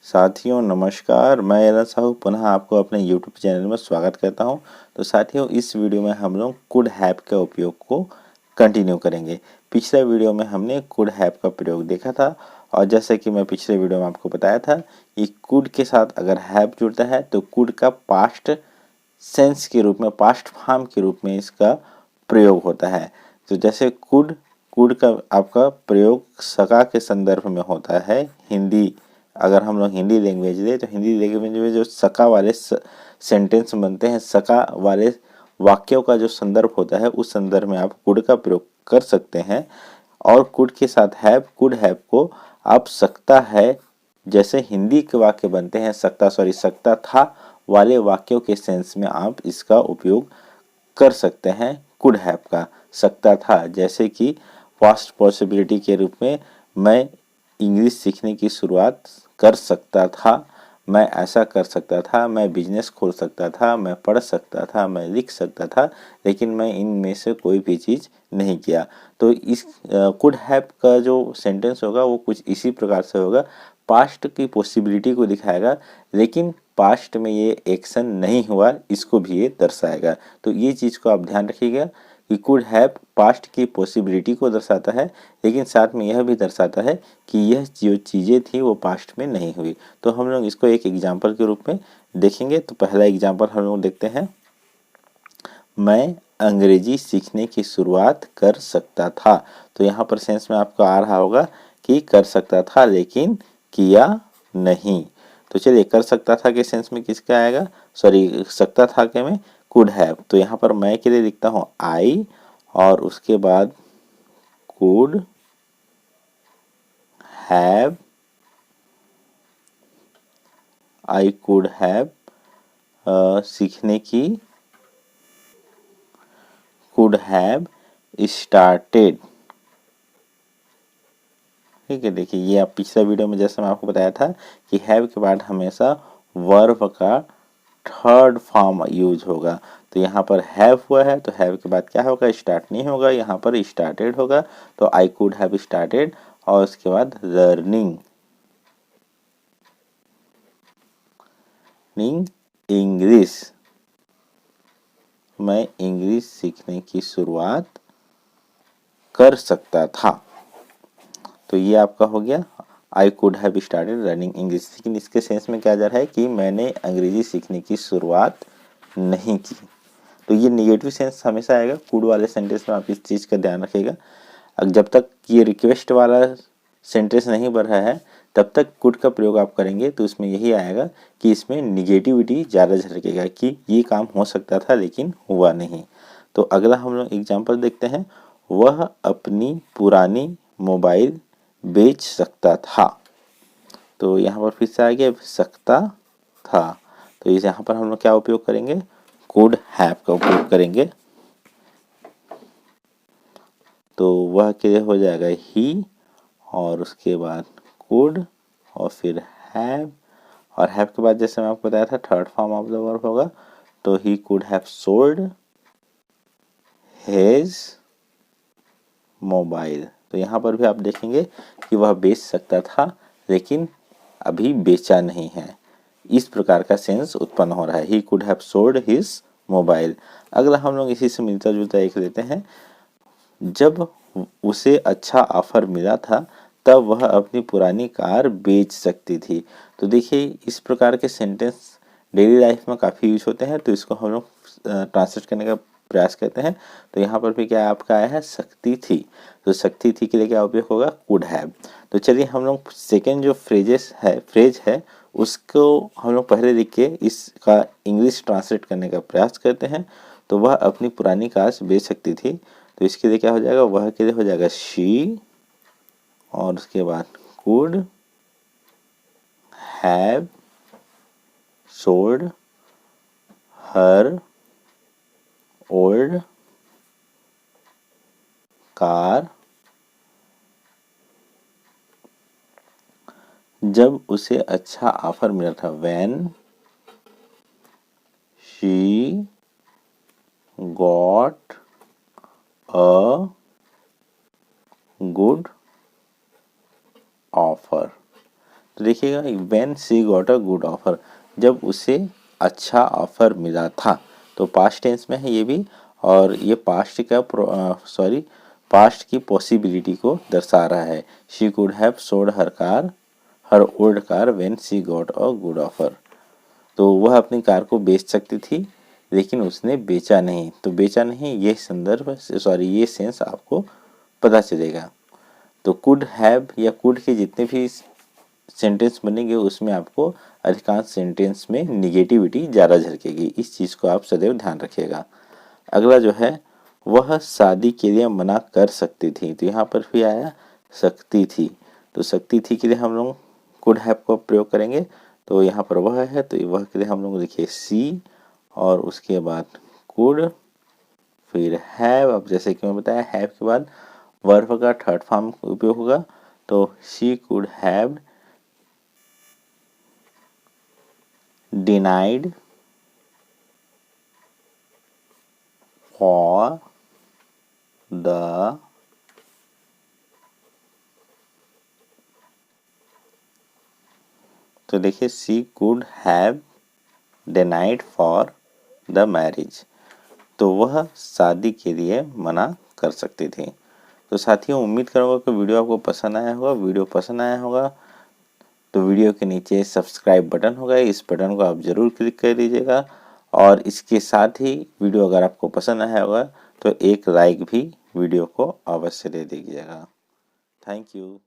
साथियों नमस्कार, मैं एरन साहू पुनः आपको अपने YouTube चैनल में स्वागत करता हूं। तो साथियों इस वीडियो में हम लोग कुड हैव के उपयोग को कंटिन्यू करेंगे। पिछले वीडियो में हमने कुड हैव का प्रयोग देखा था और जैसे कि मैं पिछले वीडियो में आपको बताया था कि कुड के साथ अगर हैव जुड़ता है तो कुड का पास्ट सेंस के रूप में, पास्ट फॉर्म के रूप में इसका प्रयोग होता है। तो जैसे कुड कुड का आपका प्रयोग सका के संदर्भ में होता है। हिंदी, अगर हम लोग हिंदी लैंग्वेज ले तो हिंदी लैंग्वेज में जो सका वाले सेंटेंस बनते हैं, सका वाले वाक्यों का जो संदर्भ होता है उस संदर्भ में आप कुड का प्रयोग कर सकते हैं। और कुड के साथ हैव, कुड हैव को आप सकता है, जैसे हिंदी के वाक्य बनते हैं सकता था वाले वाक्यों के सेंस में आप इसका उपयोग कर सकते हैं कुड हैव का। सकता था जैसे कि पास्ट पॉसिबिलिटी के रूप में मैं इंग्लिश सीखने की शुरुआत कर सकता था, मैं ऐसा कर सकता था, मैं बिजनेस खोल सकता था, मैं पढ़ सकता था, मैं लिख सकता था, लेकिन मैं इनमें से कोई भी चीज़ नहीं किया। तो इस कुड हैव का जो सेंटेंस होगा वो कुछ इसी प्रकार से होगा। पास्ट की पॉसिबिलिटी को दिखाएगा लेकिन पास्ट में ये एक्शन नहीं हुआ, इसको भी ये दर्शाएगा। तो ये चीज़ को आप ध्यान रखिएगा कि कुड हैव पास्ट की पॉसिबिलिटी को दर्शाता है लेकिन साथ में यह भी दर्शाता है कि यह जो चीज़ें थी वो पास्ट में नहीं हुई। तो हम लोग इसको एक एग्जाम्पल के रूप में देखेंगे। तो पहला एग्जाम्पल हम लोग देखते हैं, मैं अंग्रेजी सीखने की शुरुआत कर सकता था। तो यहाँ पर सेंस में आपको आ रहा होगा कि कर सकता था लेकिन किया नहीं। तो चलिए, कर सकता था के सेंस में किसका आएगा, सॉरी सकता था के में कुड हैव। तो यहाँ पर मैं के लिए लिखता हूँ आई और उसके बाद could have, I could have सीखने की, कुड हैव स्टार्टेड। ठीक है, देखिए ये आप पिछला वीडियो में जैसे मैं आपको बताया था कि हैव के बाद हमेशा वर्ब का थर्ड फॉर्म यूज होगा। तो यहाँ पर हैव हुआ है तो हैव के बाद क्या होगा, स्टार्ट नहीं होगा, यहाँ पर स्टार्टेड होगा। तो आई कुड हैव स्टार्टेड और उसके बाद लर्निंग इंग्लिश, मैं इंग्लिश सीखने की शुरुआत कर सकता था। तो ये आपका हो गया I could have started learning English. लेकिन इसके सेंस में क्या जा रहा है कि मैंने अंग्रेजी सीखने की शुरुआत नहीं की। तो ये निगेटिव सेंस हमेशा आएगा कुड वाले सेंटेंस में, आप इस चीज़ का ध्यान रखिएगा। जब तक ये रिक्वेस्ट वाला सेंटेंस नहीं बढ़ रहा है तब तक कुड का प्रयोग आप करेंगे तो इसमें यही आएगा कि इसमें निगेटिविटी ज़्यादा झलकेगा कि ये काम हो सकता था लेकिन हुआ नहीं। तो अगला हम लोग एग्जाम्पल देखते हैं, वह अपनी पुरानी मोबाइल बेच सकता था। तो यहाँ पर फिर से आ गया सकता था। तो इस यहाँ पर हम लोग क्या उपयोग करेंगे, कुड हैव का उपयोग करेंगे। तो वह के लिए हो जाएगा ही और उसके बाद कुड और फिर हैव, और हैव के बाद जैसे मैं आपको बताया था third form of the verb होगा। तो he could have sold his mobile. तो यहाँ पर भी आप देखेंगे कि वह बेच सकता था लेकिन अभी बेचा नहीं है, इस प्रकार का सेंस उत्पन्न हो रहा है, he could have sold his mobile. अगला हम लोग इसी से मिलता जुलता एक लेते हैं, जब उसे अच्छा ऑफर मिला था तब वह अपनी पुरानी कार बेच सकती थी। तो देखिए इस प्रकार के सेंटेंस डेली लाइफ में काफ़ी यूज होते हैं, तो इसको हम लोग ट्रांसलेट करने का प्रयास करते हैं। तो यहाँ पर भी क्या आपका आया है, सकती थी। तो सकती थी के लिए क्या उपयोग होगा, कुड हैव। तो चलिए हम लोग सेकेंड जो फ्रेज है उसको हम लोग पहले लिख के इसका इंग्लिश ट्रांसलेट करने का प्रयास करते हैं। तो वह अपनी पुरानी कार बेच सकती थी, तो इसके लिए क्या हो जाएगा, वह के लिए हो जाएगा शी और उसके बाद could have sold her old car जब उसे अच्छा ऑफर मिला था, when she got a good offer. तो देखिएगा when she got a good offer, जब उसे अच्छा ऑफर मिला था। तो पास्ट टेंस में है ये भी, और ये पास्ट का पास्ट की पॉसिबिलिटी को दर्शा रहा है। She could have sold her old car when she got a good offer. तो वह अपनी कार को बेच सकती थी, लेकिन उसने बेचा नहीं। तो बेचा नहीं, ये संदर्भ ये सेंस आपको पता चलेगा। तो कुड हैव या कुड के जितने भी सेंटेंस बनेंगे उसमें आपको अधिकांश सेंटेंस में निगेटिविटी ज़्यादा झलकेगी। इस चीज़ को आप सदैव ध्यान रखिएगा। अगला जो है, वह शादी के लिए मना कर सकती थी। तो यहाँ पर भी आया सकती थी। तो सकती थी के लिए हम लोग कुड हैव का प्रयोग करेंगे। तो यहाँ पर वह है, तो वह के लिए हम लोग लिखिए सी, और उसके बाद कुड, फिर हैव। अब जैसे कि मैं बताया, हैव के बाद वर्ब का थर्ड फॉर्म उपयोग होगा। तो she could have denied for the तो देखिए she could have denied for the marriage. तो वह शादी के लिए मना कर सकती थी। तो साथियों, उम्मीद करूँगा कि वीडियो आपको पसंद आया होगा। वीडियो पसंद आया होगा तो वीडियो के नीचे सब्सक्राइब बटन होगा, इस बटन को आप ज़रूर क्लिक कर दीजिएगा। और इसके साथ ही वीडियो अगर आपको पसंद आया होगा तो एक लाइक भी वीडियो को अवश्य दे दीजिएगा। Thank you.